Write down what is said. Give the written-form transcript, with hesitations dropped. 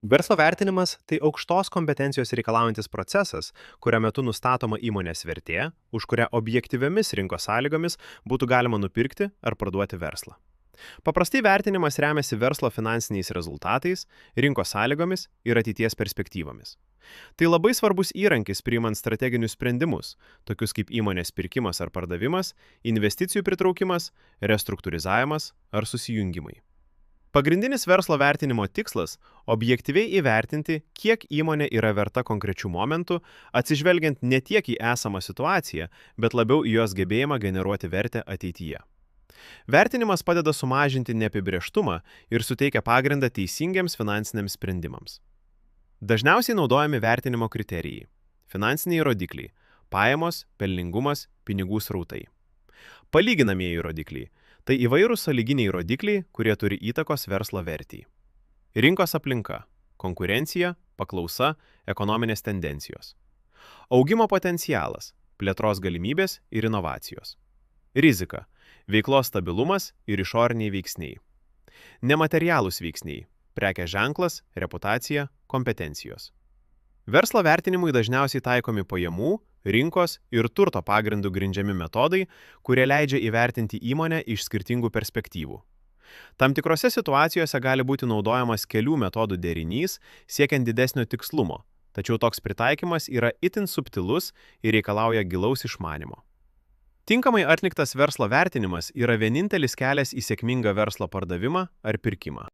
Verslo vertinimas tai aukštos kompetencijos reikalaujantis procesas, kurio metu nustatoma įmonės vertė, už kurią objektyviomis rinkos sąlygomis būtų galima nupirkti ar parduoti verslą. Paprastai vertinimas remiasi verslo finansiniais rezultatais, rinkos sąlygomis ir ateities perspektyvomis. Tai labai svarbus įrankis priimant strateginius sprendimus, tokius kaip įmonės pirkimas ar pardavimas, investicijų pritraukimas, restruktūrizavimas ar susijungimai. Pagrindinis verslo vertinimo tikslas - objektyviai įvertinti, kiek įmonė yra verta konkrečių momentų, atsižvelgiant ne tiek į esamą situaciją, bet labiau į jos gebėjimą generuoti vertę ateityje. Vertinimas padeda sumažinti neapibrėžtumą ir suteikia pagrindą teisingiams finansiniams sprendimams. Dažniausiai naudojami vertinimo kriterijai - finansiniai rodikliai - pajamos, pelningumas, pinigų srautai. Palyginamieji rodikliai - tai įvairūs sąlyginiai rodikliai, kurie turi įtakos verslo vertei. Rinkos aplinka - konkurencija, paklausa, ekonominės tendencijos. Augimo potencialas - plėtros galimybės ir inovacijos. Rizika - veiklos stabilumas ir išoriniai veiksniai. Nematerialūs veiksniai - prekės ženklas, reputacija, kompetencijos. Verslo vertinimui dažniausiai taikomi pajamų, rinkos ir turto pagrindų grindžiami metodai, kurie leidžia įvertinti įmonę iš skirtingų perspektyvų. Tam tikrose situacijose gali būti naudojamas kelių metodų derinys siekiant didesnio tikslumo, tačiau toks pritaikymas yra itin subtilus ir reikalauja gilaus išmanimo. Tinkamai atliktas verslo vertinimas yra vienintelis kelias į sėkmingą verslo pardavimą ar pirkimą.